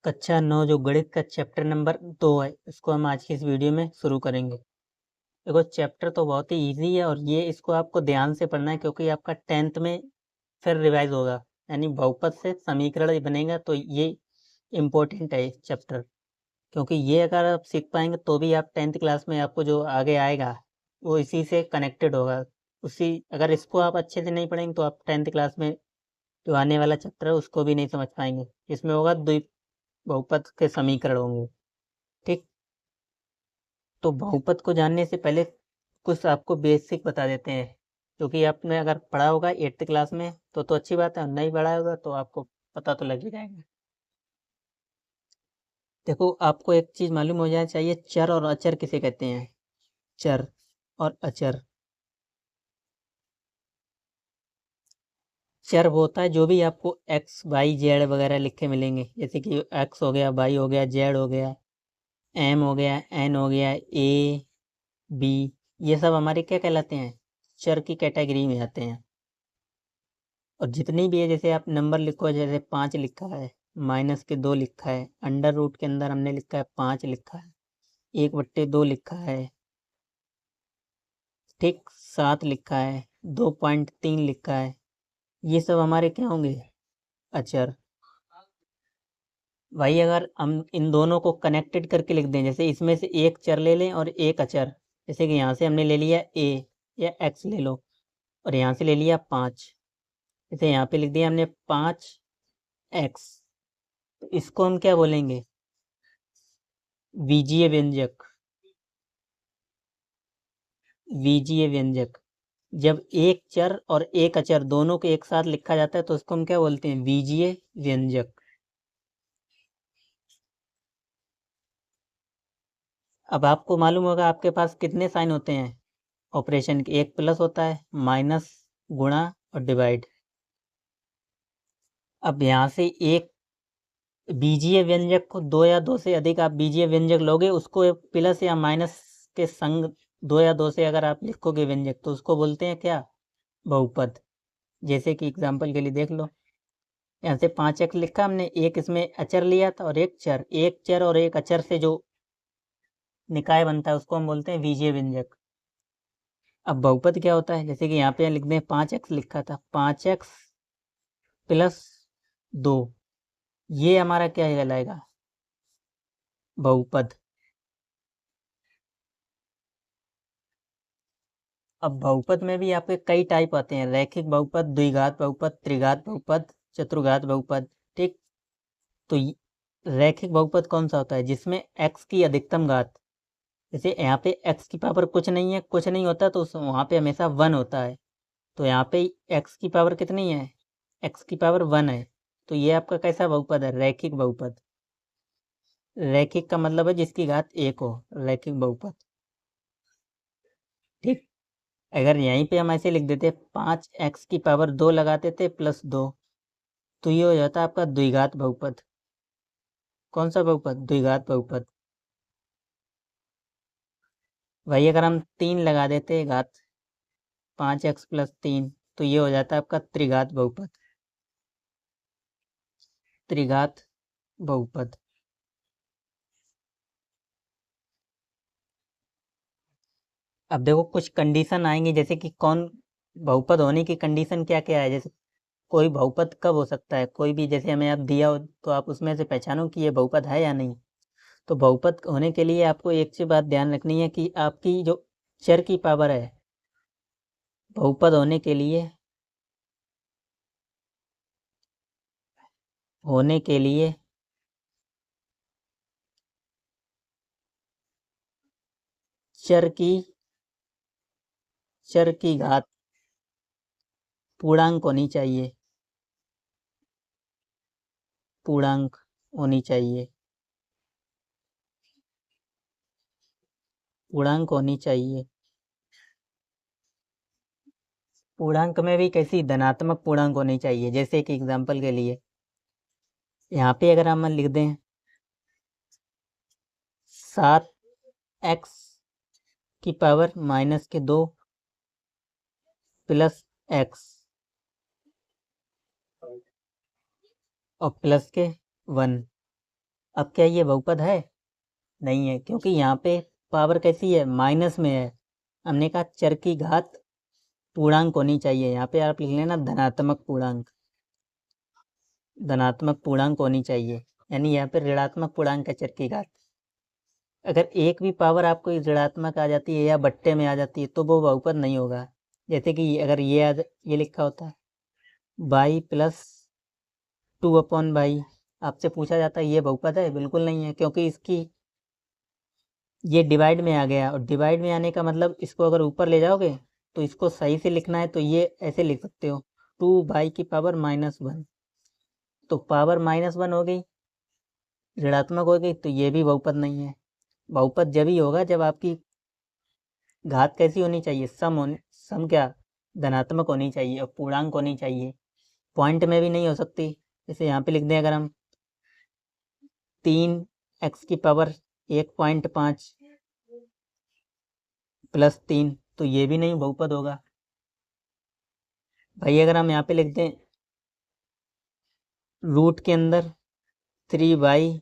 कक्षा 9 जो गणित का चैप्टर नंबर 2 है, इसको हम आज की इस वीडियो में शुरू करेंगे। देखो चैप्टर तो बहुत ही इजी है और ये इसको आपको ध्यान से पढ़ना है क्योंकि आपका 10th में फिर रिवाइज होगा, यानी बहुपद से समीकरण बनेगा। तो ये इम्पोर्टेंट है चैप्टर, क्योंकि ये अगर आप सीख पाएंगे तो भी आप 10th क्लास में आपको जो आगे आएगा वो इसी से कनेक्टेड होगा। उसी अगर इसको आप अच्छे से नहीं पढ़ेंगे तो आप 10th क्लास में जो आने वाला चैप्टर है उसको भी नहीं समझ पाएंगे। इसमें होगा द्वि बहुपद के समीकरण होंगे। ठीक, तो बहुपद को जानने से पहले कुछ आपको बेसिक बता देते हैं, क्योंकि आपने अगर पढ़ा होगा 8th क्लास में तो अच्छी बात है, और नहीं पढ़ा होगा तो आपको पता तो लग ही जाएगा। देखो आपको एक चीज़ मालूम हो जाना चाहिए, चर और अचर किसे कहते हैं। चर और अचर। चर वो होता है जो भी आपको एक्स वाई जेड वगैरह लिखे मिलेंगे, जैसे कि एक्स हो गया, वाई हो गया, जेड हो गया, एम हो गया, एन हो गया, ए बी, ये सब हमारे क्या कहलाते हैं, चर की कैटेगरी में आते हैं। और जितनी भी है, जैसे आप नंबर लिखो, जैसे 5 लिखा है, -2 लिखा है, अंडर रूट के अंदर हमने लिखा है 5 लिखा है, 1/2 लिखा है, ठीक 7 लिखा है, 2.3 लिखा है, ये सब हमारे क्या होंगे, अचर। भाई अगर हम इन दोनों को कनेक्टेड करके लिख दें, जैसे इसमें से एक चर ले लें और एक अचर, जैसे कि यहाँ से हमने ले लिया ए या एक्स ले लो, और यहाँ से ले लिया 5, जैसे यहाँ पे लिख दिया हमने 5x, तो इसको हम क्या बोलेंगे, बीजीय व्यंजक। बीजीय व्यंजक जब एक चर और एक अचर दोनों को एक साथ लिखा जाता है तो उसको हम क्या बोलते हैं, बीजीय व्यंजक। अब आपको मालूम होगा आपके पास कितने साइन होते हैं ऑपरेशन के, एक प्लस होता है, माइनस, गुणा और डिवाइड। अब यहाँ से एक बीजीय व्यंजक को, दो या दो से अधिक आप बीजीय व्यंजक लोगे, उसको प्लस या माइनस के संग, दो या दो से अगर आप लिखोगे व्यंजक तो उसको बोलते हैं क्या, बहुपद। जैसे कि एग्जांपल के लिए देख लो, यहाँ से 5x लिखा हमने, एक इसमें अचर लिया था और एक चर, एक चर और एक अचर से जो निकाय बनता है उसको हम बोलते हैं बीजीय व्यंजक। अब बहुपद क्या होता है, जैसे कि यहाँ पे लिख दें 5x लिखा था, 5x प्लस 2, ये हमारा क्या कहलाएगा, बहुपद। अब बहुपद में भी आपके कई टाइप आते हैं, रैखिक बहुपद, द्विघात बहुपद, त्रिघात बहुपद, चतुर्घात बहुपद। ठीक, तो रैखिक बहुपद कौन सा होता है, जिसमें x की अधिकतम घात, जैसे यहाँ पे x की पावर कुछ नहीं है, कुछ नहीं होता तो वहाँ पे हमेशा 1 होता है, तो यहाँ पे x की पावर कितनी है, x की पावर 1 है, तो ये आपका कैसा बहुपद है, रैखिक बहुपद। रैखिक का मतलब है जिसकी घात 1 हो, रैखिक बहुपद। ठीक, अगर यहीं पे हम ऐसे लिख देते 5x की पावर 2 लगा देते +2, तो ये हो जाता है आपका द्विघात बहुपद। कौन सा बहुपद, द्विघात बहुपद। वही अगर हम 3 लगा देते घात, 5x + 3, तो ये हो जाता है आपका त्रिघात बहुपद। त्रिघात बहुपद। अब देखो कुछ कंडीशन आएंगी, जैसे कि कौन बहुपद होने की कंडीशन क्या क्या है, जैसे कोई बहुपद कब हो सकता है, कोई भी जैसे हमें आप दिया हो तो आप उसमें से पहचानो कि ये बहुपद है या नहीं। तो बहुपद होने के लिए आपको एक सी बात ध्यान रखनी है कि आपकी जो चर की पावर है, बहुपद होने के लिए चर की चर की घात पूर्णांक होनी चाहिए, पूर्णांक होनी चाहिए, पूर्णांक होनी चाहिए। पूर्णांक में भी कैसी, धनात्मक पूर्णांक होनी चाहिए। जैसे कि एग्जांपल के लिए यहाँ पे अगर हम लिख दें 7x की पावर -2 प्लस x और प्लस के 1, अब क्या ये बहुपद है? नहीं है, क्योंकि यहाँ पे पावर कैसी है? माइनस में है। हमने कहा चर की घात पूर्णांक होनी चाहिए। यहाँ पे आप लिख लेना धनात्मक पूर्णांक, धनात्मक पूर्णांक होनी चाहिए, यानी यहाँ पे ऋणात्मक पूर्णांक है चर की घात। अगर एक भी पावर आपको ऋणात्मक आ जाती है या बट्टे में आ जाती है तो वो बहुपद नहीं होगा। जैसे कि अगर ये लिखा होता है बाई प्लस 2/बाई, आपसे पूछा जाता है ये बहुपद है? बिल्कुल नहीं है, क्योंकि इसकी ये डिवाइड में आ गया, और डिवाइड में आने का मतलब इसको अगर ऊपर ले जाओगे तो इसको सही से लिखना है तो ये ऐसे लिख सकते हो 2 की पावर -1। तो पावर -1 हो गई, ऋणात्मक हो गई, तो ये भी बहुपद नहीं है। बहुपद जब ही होगा जब आपकी घात कैसी होनी चाहिए? सम क्या? धनात्मक होनी चाहिए और पूर्णांक होनी चाहिए। पॉइंट में भी नहीं हो सकती। जैसे यहाँ पे लिख दें अगर हम 3x की पावर 1.5 प्लस 3, तो ये भी नहीं बहुपद होगा भाई। अगर हम यहाँ पे लिख दें रूट के अंदर 3y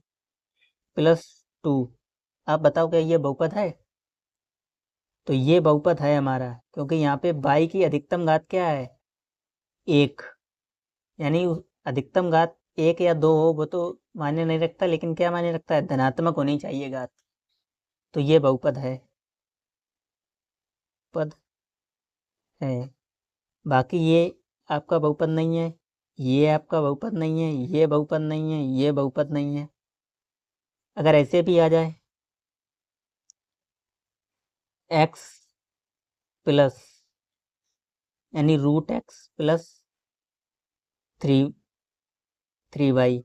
प्लस 2, आप बताओ क्या ये बहुपद है? तो ये बहुपद है हमारा, क्योंकि यहाँ पे y की अधिकतम घात क्या है? 1, यानी अधिकतम घात 1 या 2 हो वो तो मायने नहीं रखता, लेकिन क्या मायने रखता है? धनात्मक होनी चाहिए घात। तो ये बहुपद है, पद है। बाकी ये आपका बहुपद नहीं है, ये आपका बहुपद नहीं है, ये बहुपद नहीं है, ये बहुपद नहीं है। अगर ऐसे भी आ जाए x प्लस, यानी √x प्लस 3y,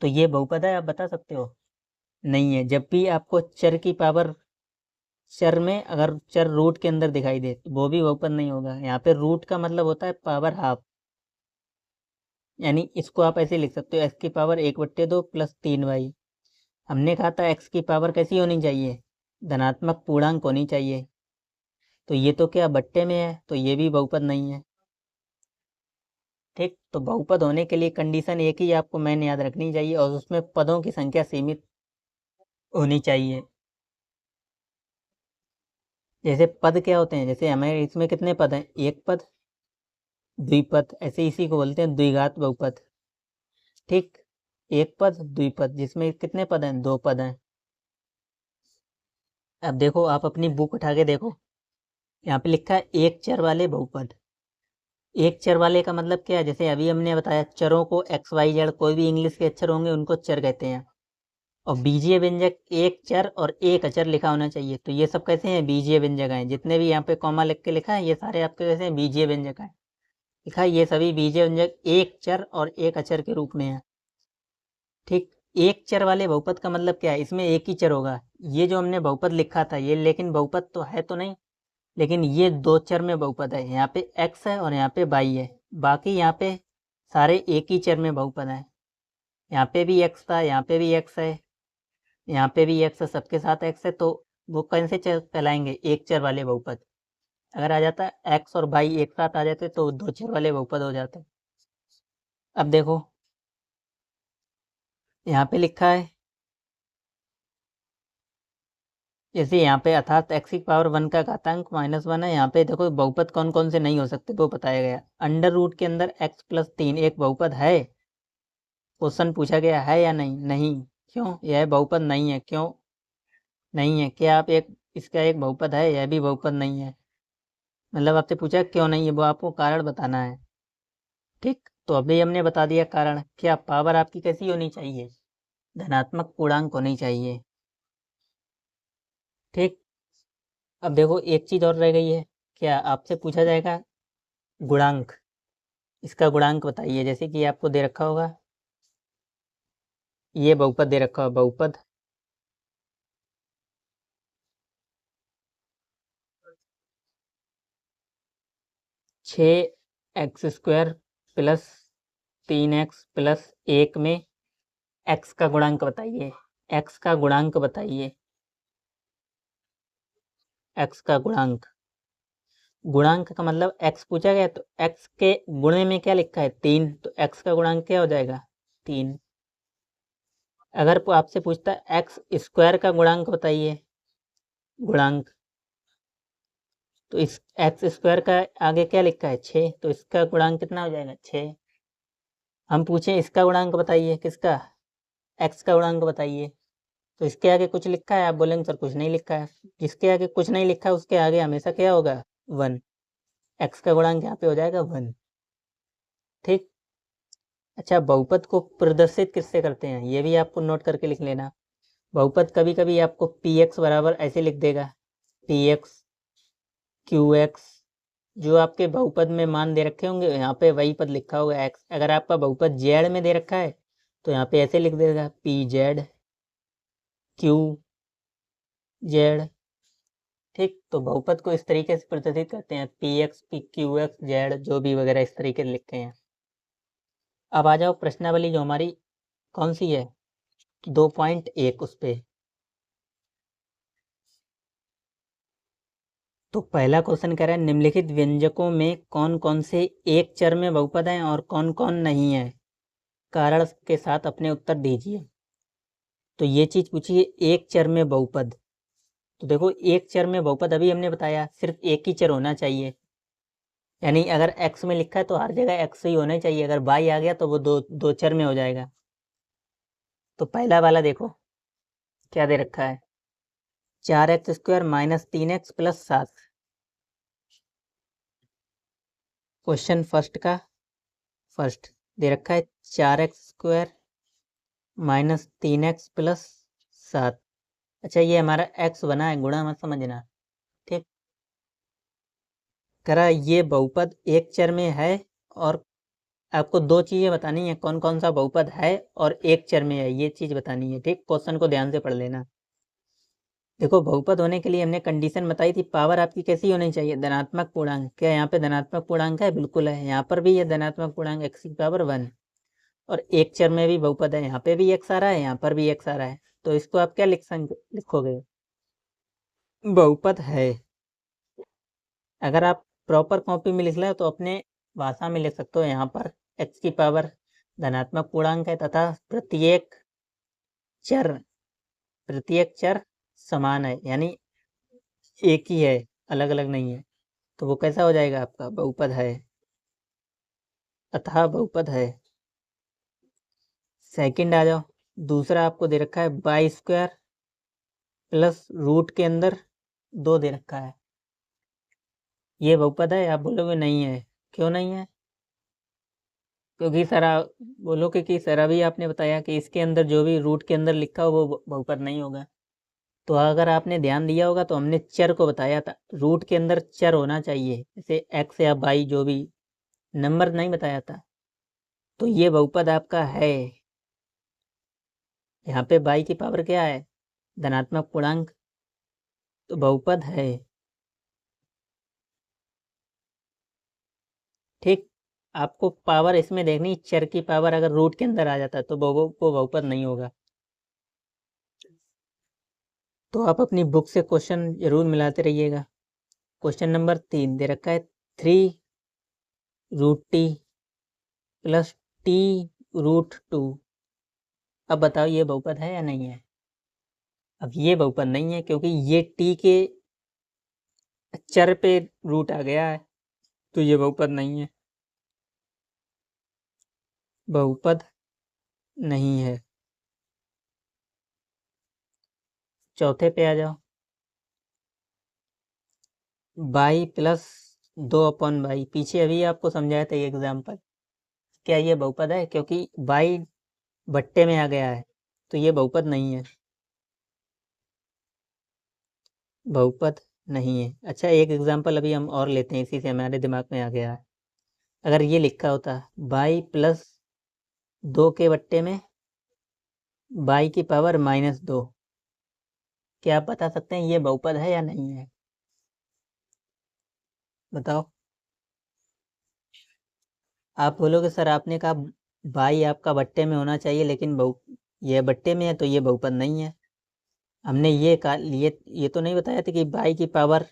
तो ये बहुपद है? आप बता सकते हो? नहीं है। जब भी आपको चर की पावर, चर में अगर चर रूट के अंदर दिखाई दे तो वो भी बहुपद नहीं होगा। यहाँ पे रूट का मतलब होता है पावर हाफ, यानी इसको आप ऐसे लिख सकते हो x की पावर 1/2 प्लस 3y। हमने कहा था x की पावर कैसी होनी चाहिए? धनात्मक पूर्णांक होनी चाहिए। तो ये तो क्या बट्टे में है, तो ये भी बहुपद नहीं है। ठीक, तो बहुपद होने के लिए कंडीशन एक ही आपको मैंने याद रखनी चाहिए, और उसमें पदों की संख्या सीमित होनी चाहिए। जैसे पद क्या होते हैं? जैसे हमें इसमें कितने पद हैं? एक पद, द्विपद, ऐसे इसी को बोलते हैं द्विघात बहुपद। ठीक, एक पद द्विपद, जिसमें कितने पद हैं? 2 पद हैं। अब देखो, आप अपनी बुक उठा के देखो, यहाँ पे लिखा है एक चर वाले बहुपद। एक चर वाले का मतलब क्या है? जैसे अभी हमने बताया चरों को XYZ, कोई भी इंग्लिश के अक्षर होंगे उनको चर कहते हैं। और बीजीय व्यंजक एक चर और एक अचर लिखा होना चाहिए। तो ये सब कैसे हैं? बीजीय व्यंजक हैं। जितने भी यहाँ पे कॉमा लिख के लिखा है ये सारे आपके कैसे हैं? बीजीय व्यंजक हैं। लिखा है ये सभी बीजीय व्यंजक एक चर और एक अचर के रूप में है। ठीक, एक चर वाले बहुपद का मतलब क्या है? इसमें एक ही चर होगा। ये जो हमने बहुपद लिखा था ये, लेकिन बहुपद तो है तो नहीं, लेकिन ये 2 चर में बहुपद है। यहाँ पे x है और यहाँ पे y है। बाकी यहाँ पे सारे एक ही चर में बहुपद हैं। यहाँ पे भी x था, यहाँ पे भी x है, यहाँ पे भी x है, सबके साथ x है। तो वो कौन से चर कहलाएंगे? एक चर वाले बहुपद। अगर आ जाता x और y एक साथ आ जाते तो 2 चर वाले बहुपद हो जाते। अब देखो यहाँ पे लिखा है, जैसे यहाँ पे अर्थात x की पावर 1 का घातांक -1 है। यहाँ पे देखो बहुपद कौन कौन से नहीं हो सकते वो बताया गया। अंडर रूट के अंदर x प्लस 3 एक बहुपद है? क्वेश्चन पूछा गया है या नहीं? नहीं। क्यों? यह बहुपद नहीं है। क्यों नहीं है? क्या आप एक इसका एक बहुपद है? यह भी बहुपद नहीं है। मतलब आपसे पूछा क्यों नहीं है, वो आपको कारण बताना है। ठीक, तो अभी हमने बता दिया कारण। क्या पावर आपकी कैसी होनी चाहिए? धनात्मक पूर्णांक होनी चाहिए। ठीक, अब देखो एक चीज़ और रह गई है। क्या आपसे पूछा जाएगा गुणांक, इसका गुणांक बताइए। जैसे कि आपको दे रखा होगा ये बहुपद दे रखा होगा, बहुपद 6x² प्लस 3x प्लस 1 में x का गुणांक बताइए। x का गुणांक बताइए। x का गुणांक, गुणांक का मतलब x पूछा गया तो x के गुणे में क्या लिखा है? 3, तो x का गुणांक क्या हो जाएगा? 3। अगर आपसे पूछता है एक्स स्क्वायर का गुणांक बताइए, गुणांक, तो इस एक्स स्क्वायर का आगे क्या लिखा है 6, तो इसका गुणांक कितना हो जाएगा 6। हम पूछें इसका गुणांक बताइए, किसका, एक्स का गुणांक बताइए, तो इसके आगे कुछ लिखा है, आप बोलेंगे सर कुछ नहीं लिखा है। जिसके आगे कुछ नहीं लिखा है उसके आगे हमेशा क्या होगा 1। एक्स का गुणांक यहाँ पे हो जाएगा 1। ठीक। अच्छा, बहुपद को प्रदर्शित किससे करते हैं, ये भी आपको नोट करके लिख लेना। बहुपद कभी कभी आपको पी एक्स बराबर ऐसे लिख देगा, पी एक्स क्यू एक्स, जो आपके बहुपद में मान दे रखे होंगे यहाँ पे वही पद लिखा होगा एक्स। अगर आपका बहुपद जेड में दे रखा है तो यहाँ पे ऐसे लिख देगा पी जेड क्यू जेड। ठीक, तो बहुपद को इस तरीके से प्रदर्शित करते हैं, P x P Q x Z, जो भी वगैरह इस तरीके से लिखते हैं। अब आ जाओ प्रश्नावली जो हमारी कौन सी है 2.1 उस पे। तो पहला क्वेश्चन कह रहा है निम्नलिखित व्यंजकों में कौन कौन से एक चर में बहुपद हैं और कौन कौन नहीं है, कारण के साथ अपने उत्तर दीजिए। तो ये चीज पूछी है एक चर में बहुपद। तो देखो एक चर में बहुपद अभी हमने बताया सिर्फ एक ही चर होना चाहिए, यानी अगर x में लिखा है तो हर जगह x ही होना चाहिए, अगर y आ गया तो वो दो दो चर में हो जाएगा। तो पहला वाला देखो क्या दे रखा है, 4x² minus 3x plus 7। Question first का फर्स्ट दे रखा है 4x² माइनस 3x प्लस 7। अच्छा, ये हमारा x बना है, गुणा मत समझना। ठीक, कह रहा ये बहुपद एक चर में है, और आपको दो चीज़ें बतानी है, कौन कौन सा बहुपद है और एक चर में है, ये चीज़ बतानी है। ठीक, क्वेश्चन को ध्यान से पढ़ लेना। देखो बहुपद होने के लिए हमने कंडीशन बताई थी, पावर आपकी कैसी होनी चाहिए, धनात्मक पूर्णांक। क्या यहाँ पे धनात्मक पूर्णांक है, बिल्कुल है। यहाँ पर भी ये धनात्मक पूर्णांक x की पावर 1, और एक चर में भी बहुपद है, यहाँ पे भी x आ रहा है, यहाँ पर भी x आ रहा है। तो इसको आप क्या लिखोगे, बहुपद है। अगर आप प्रॉपर कॉपी में लिख रहे हो तो अपने भाषा में लिख सकते हो, यहाँ पर x की पावर धनात्मक पूर्णांक है तथा चर प्रत्येक चर समान है, यानी एक ही है, अलग अलग नहीं है। तो वो कैसा हो जाएगा आपका बहुपद है, अतः बहुपद है। सेकंड आ जाओ, दूसरा आपको दे रखा है y² प्लस रूट के अंदर 2 दे रखा है, ये बहुपद है। आप बोलोगे नहीं है, क्यों नहीं है, क्योंकि सर बोलोगे कि सर अभी आपने बताया कि इसके अंदर जो भी रूट के अंदर लिखा हो वो बहुपद नहीं होगा। तो अगर आपने ध्यान दिया होगा तो हमने चर को बताया था, रूट के अंदर चर होना चाहिए, जैसे x या y, जो भी नंबर नहीं बताया था। तो ये बहुपद आपका है। यहाँ पे y की पावर क्या है, धनात्मक पूर्णांक, तो बहुपद है। ठीक, आपको पावर इसमें देखनी, चर की पावर अगर रूट के अंदर आ जाता तो वो बहुपद नहीं होगा। तो आप अपनी बुक से क्वेश्चन जरूर मिलाते रहिएगा। क्वेश्चन नंबर 3 दे रखा है 3√t प्लस t√2। अब बताओ ये बहुपद है या नहीं है। अब ये बहुपद नहीं है क्योंकि ये t के चर पे रूट आ गया है, तो ये बहुपद नहीं है, बहुपद नहीं है। चौथे पे आ जाओ, y प्लस 2/y, पीछे अभी आपको समझाया था ये एग्जाम्पल। क्या ये बहुपद है, क्योंकि y बट्टे में आ गया है, तो ये बहुपद नहीं है, बहुपद नहीं है। अच्छा, एक एग्जाम्पल अभी हम और लेते हैं, इसी से हमारे दिमाग में आ गया है। अगर ये लिखा होता y प्लस 2 के बट्टे में y की पावर -2, क्या आप बता सकते हैं ये बहुपद है या नहीं है, बताओ। आप बोलोगे सर आपने कहा y आपका बट्टे में होना चाहिए, लेकिन ये बट्टे में है तो ये बहुपद नहीं है। हमने ये कहा, ये तो नहीं बताया था कि y की पावर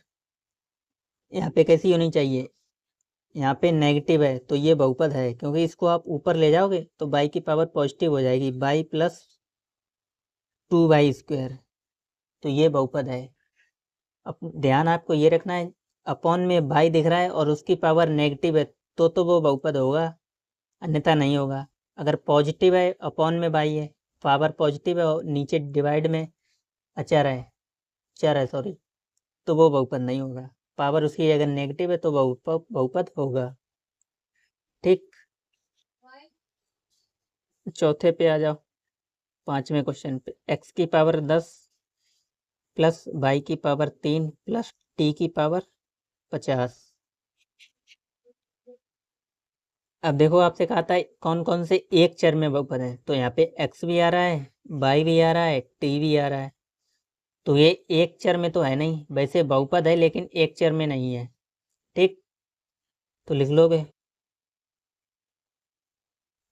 यहाँ पे कैसी होनी चाहिए, यहाँ पे नेगेटिव है, तो ये बहुपद है, क्योंकि इसको आप ऊपर ले जाओगे तो y की पावर पॉजिटिव हो जाएगी, y प्लस 2y²। तो ये बहुपद है। अब ध्यान आपको ये रखना है, अपॉन में y दिख रहा है और उसकी पावर नेगेटिव है तो वो बहुपद होगा, अन्यथा नहीं होगा। अगर पॉजिटिव है, अपॉन में y है, पावर पॉजिटिव है और नीचे डिवाइड में अचर है, चर है सॉरी, तो वो बहुपद नहीं होगा। पावर उसकी अगर नेगेटिव है तो बहुपद होगा। ठीक, चौथे पे आ जाओ, 5वें क्वेश्चन पे। x की पावर 10 प्लस y की पावर 3 प्लस t की पावर 50। अब देखो आपसे कहा था कौन कौन से एक चर में बहुपद है, तो यहाँ पे x भी आ रहा है, y भी आ रहा है, t भी आ रहा है। तो ये एक चर में तो है नहीं, वैसे बहुपद है लेकिन एक चर में नहीं है। ठीक, तो लिख लोगे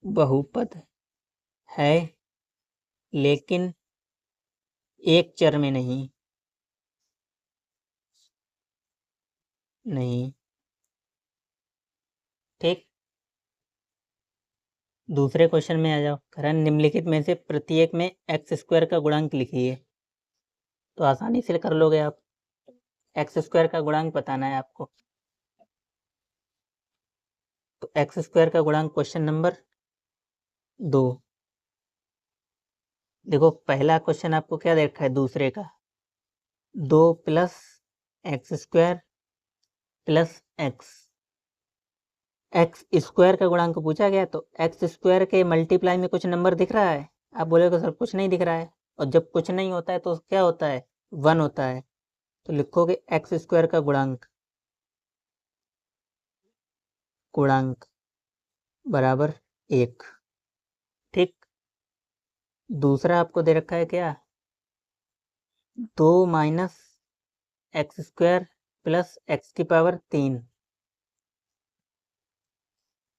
बहुपद है लेकिन एक चर में नहीं। नहीं, ठीक। दूसरे क्वेश्चन में आ जाओ। करण निम्नलिखित में से प्रत्येक में x² का गुणांक लिखिए। तो आसानी से कर लोगे आप, x² का गुणांक बताना है आपको। तो x² का गुणांक क्वेश्चन नंबर 2। देखो पहला क्वेश्चन आपको क्या दे रखा है, दूसरे का 2 plus x² plus x square का गुणांक पूछा गया। तो x² के मल्टीप्लाई में कुछ नंबर दिख रहा है? आप बोलोगे सर कुछ नहीं दिख रहा है, और जब कुछ नहीं होता है तो क्या होता है, 1 होता है। तो लिखोगे x² का गुणांक बराबर 1। ठीक, दूसरा आपको दे रखा है क्या, 2 माइनस x² प्लस x की पावर 3।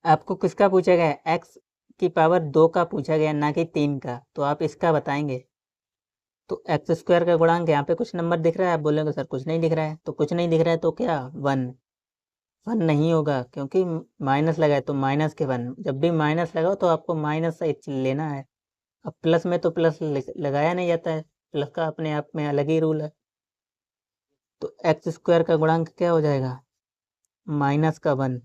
आपको किसका पूछा गया है, x की पावर 2 का पूछा गया, ना कि 3 का। तो आप इसका बताएंगे। तो x² का गुणांक यहाँ पे कुछ नंबर दिख रहा है, आप बोलेंगे सर कुछ नहीं दिख रहा है। तो कुछ नहीं दिख रहा है तो क्या, 1 नहीं होगा, क्योंकि माइनस लगा है तो माइनस के 1। जब भी माइनस लगाओ तो आपको माइनस से लेना है। अब प्लस में तो प्लस लगाया नहीं जाता है, प्लस का अपने आप में अलग ही रूल है। तो x² का गुणांक क्या हो जाएगा, -1।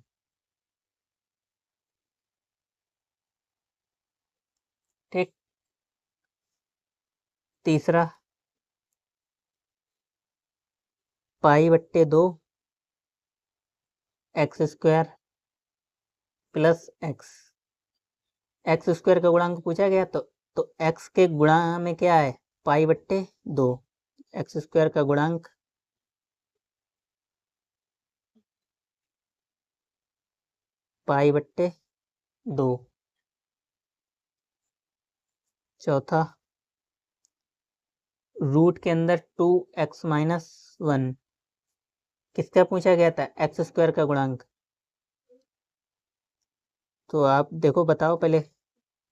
ठीक, तीसरा π/2 x² प्लस x² का गुणांक पूछा गया। तो x के गुणा में क्या है, π/2। x² का गुणांक π/2। चौथा, रूट के अंदर 2x-1 किसका पूछा गया था, x² का गुणांक। तो आप देखो बताओ पहले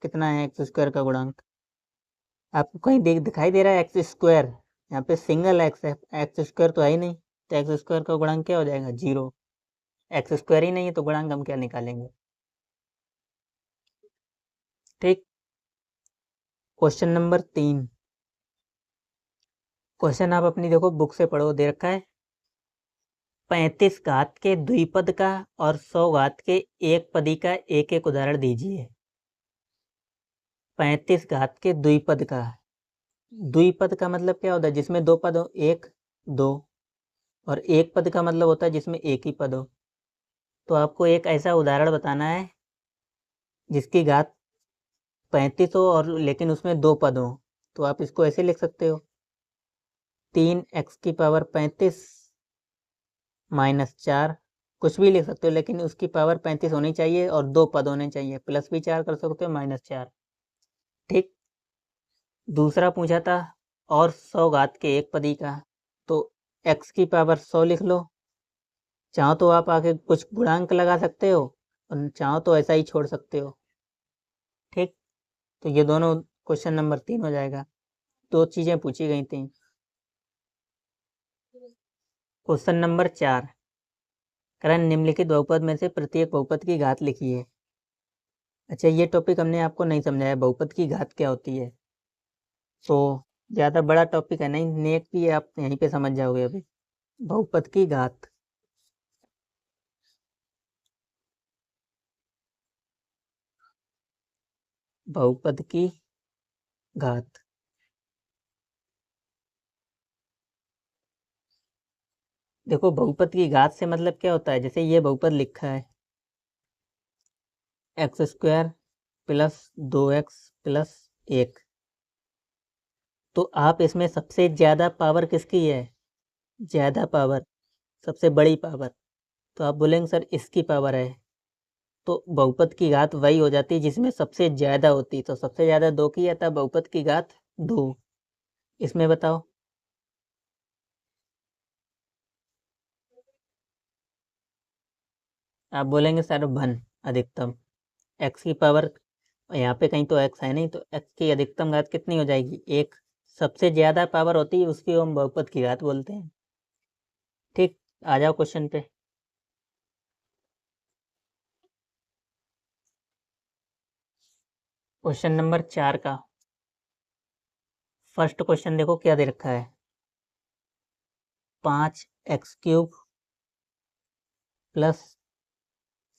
कितना है x² का गुणांक। आपको कहीं दिखाई दे रहा है x², यहाँ पे सिंगल x है, x² तो है ही नहीं। तो x² का गुणांक क्या हो जाएगा, 0। x² ही नहीं है तो गुणांक हम क्या निकालेंगे। ठीक, क्वेश्चन नंबर 3। क्वेश्चन आप अपनी देखो बुक से पढ़ो, दे रखा है 35 घात के द्विपद का और 100 घात के एक पदी का एक एक उदाहरण दीजिए। 35 घात के द्विपद का, द्विपद का मतलब क्या होता है, जिसमें दो पद हो, 1 2। और एक पद का मतलब होता है जिसमें एक ही पद हो। तो आपको एक ऐसा उदाहरण बताना है जिसकी घात 35 हो और लेकिन उसमें दो पद हो। तो आप इसको ऐसे लिख सकते हो, 3x की पावर 35 -4, कुछ भी लिख सकते हो, लेकिन उसकी पावर 35 होनी चाहिए और दो पद होने चाहिए। प्लस भी 4 कर सकते हो, -4। ठीक, दूसरा पूछा था और 100 घात के एक पदी का। तो x की पावर 100 लिख लो। चाहो तो आप आगे कुछ गुणांक लगा सकते हो और चाहो तो ऐसा ही छोड़ सकते हो। ठीक, तो ये दोनों क्वेश्चन नंबर 3 हो जाएगा। दो चीज़ें पूछी गई थी। क्वेश्चन नंबर 4, करण निम्नलिखित बहुपद में से प्रत्येक बहुपद की घात लिखिए। अच्छा, ये टॉपिक हमने आपको नहीं समझाया, बहुपद की घात क्या होती है। तो ज़्यादा बड़ा टॉपिक है नहीं, नेक भी आप यहीं पे समझ जाओगे अभी। बहुपद की घात। बहुपद की घात। देखो बहुपद की घात से मतलब क्या होता है, जैसे ये बहुपद लिखा है x² प्लस 2x प्लस 1, तो आप इसमें सबसे ज़्यादा पावर किसकी है, ज़्यादा पावर, सबसे बड़ी पावर, तो आप बोलेंगे सर इसकी पावर है, तो बहुपद की घात वही हो जाती है जिसमें सबसे ज़्यादा होती, तो सबसे ज़्यादा 2 की है, तब बहुपद की घात 2। इसमें बताओ। आप बोलेंगे सर 1 अधिकतम, x की पावर, यहाँ पे कहीं तो x है नहीं, तो x की अधिकतम घात कितनी हो जाएगी, 1। सबसे ज़्यादा पावर होती है उसकी हम बहुपद की घात बोलते हैं। ठीक, आ जाओ क्वेश्चन पे। क्वेश्चन नंबर 4 का फर्स्ट क्वेश्चन देखो क्या दे रखा है, 5x³ plus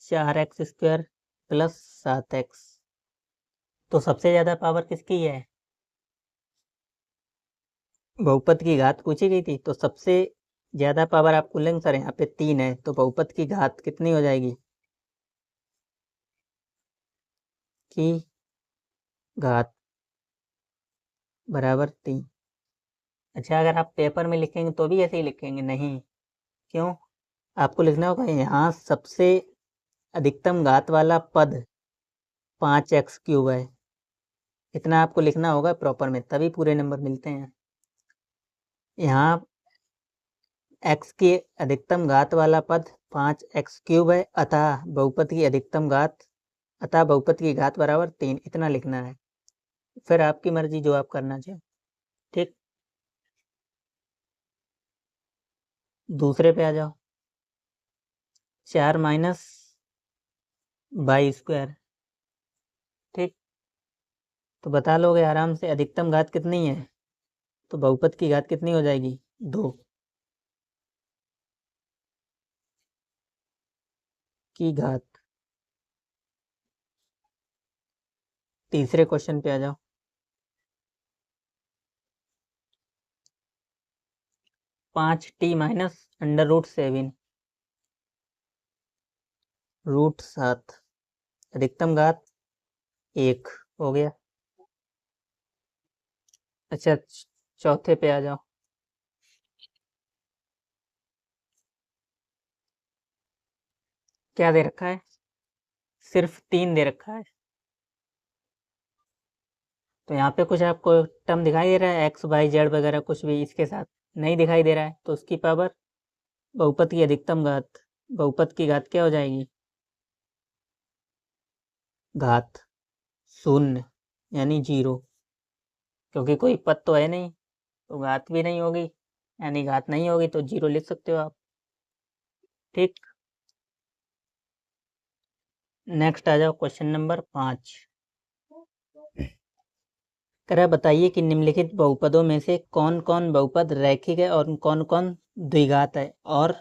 4x² plus 7x, तो सबसे ज़्यादा पावर किसकी है, बहुपद की घात पूछी गई थी, तो सबसे ज़्यादा पावर आप बोलेंगे सर यहाँ पे 3 है, तो बहुपद की घात कितनी हो जाएगी, की घात बराबर 3। अच्छा, अगर आप पेपर में लिखेंगे तो भी ऐसे ही लिखेंगे, नहीं, क्यों, आपको लिखना होगा यहाँ सबसे अधिकतम घात वाला पद 5x³ है, इतना आपको लिखना होगा प्रॉपर में, तभी पूरे नंबर मिलते हैं। यहाँ x की अधिकतम घात वाला पद 5x³ है, अतः बहुपद की अधिकतम घात, अतः बहुपद की घात बराबर 3, इतना लिखना है। फिर आपकी मर्जी जो आप करना चाहे। ठीक, दूसरे पे आ जाओ, 4 माइनस y²। ठीक, तो बता लोगे आराम से अधिकतम घात कितनी है, तो बहुपद की घात कितनी हो जाएगी, 2 की घात। तीसरे क्वेश्चन पे आ जाओ, 5t माइनस √7 √7, अधिकतम घात 1 हो गया। अच्छा, चौथे पे आ जाओ, क्या दे रखा है, सिर्फ 3 दे रखा है, तो यहाँ पे कुछ आपको टर्म दिखाई दे रहा है x y z वगैरह, कुछ भी इसके साथ नहीं दिखाई दे रहा है, तो उसकी पावर, बहुपद की अधिकतम घात, बहुपद की घात क्या हो जाएगी, घात 0 यानी 0, क्योंकि कोई पद तो है नहीं, तो घात भी नहीं होगी, यानी घात नहीं होगी, तो 0 लिख सकते हो आप। ठीक, नेक्स्ट आ जाओ, क्वेश्चन नंबर 5। कृपया बताइए कि निम्नलिखित बहुपदों में से कौन कौन बहुपद रैखिक है और कौन कौन द्विघात है और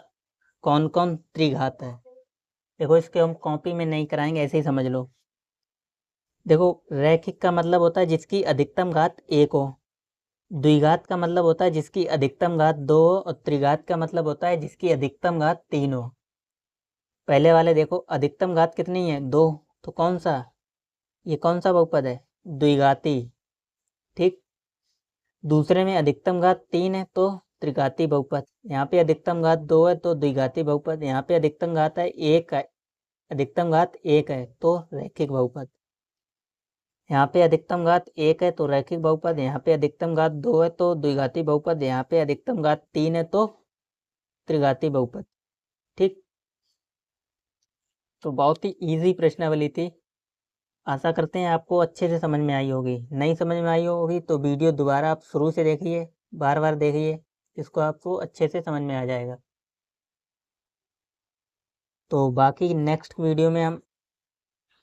कौन कौन त्रिघात है। देखो इसके हम कॉपी में नहीं कराएंगे, ऐसे ही समझ लो। देखो, रैखिक का मतलब होता है जिसकी अधिकतम घात 1 हो, द्विघात का मतलब होता है जिसकी अधिकतम घात 2 हो, और त्रिघात का मतलब होता है जिसकी अधिकतम घात 3 हो। पहले वाले देखो अधिकतम घात कितनी है, 2, तो कौन सा, ये कौन सा बहुपद है, द्विघाती। ठीक, दूसरे में अधिकतम घात 3 है तो त्रिघाती बहुपद, यहाँ पे अधिकतम घात 2 है तो द्विघाती बहुपद, यहाँ पे अधिकतम घात है 1 है, अधिकतम घात 1 है तो रैखिक बहुपद, यहाँ पे अधिकतम घात 1 है तो रैखिक बहुपद, यहाँ पे अधिकतम घात 2 है तो द्विघाती बहुपद, यहाँ पे अधिकतम घात 3 है तो त्रिघाती बहुपद। ठीक, तो बहुत ही इजी प्रश्नावली थी, आशा करते हैं आपको अच्छे से समझ में आई होगी। नहीं समझ में आई होगी तो वीडियो दोबारा आप शुरू से देखिए, बार बार देखिए, इसको आपको अच्छे से समझ में आ जाएगा। तो बाकी नेक्स्ट वीडियो में हम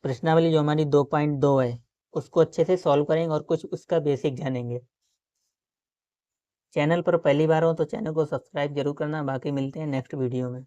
प्रश्नावली जो हमारी 2.2 है उसको अच्छे से सॉल्व करेंगे और कुछ उसका बेसिक जानेंगे। चैनल पर पहली बार हो तो चैनल को सब्सक्राइब जरूर करना। बाकी मिलते हैं नेक्स्ट वीडियो में।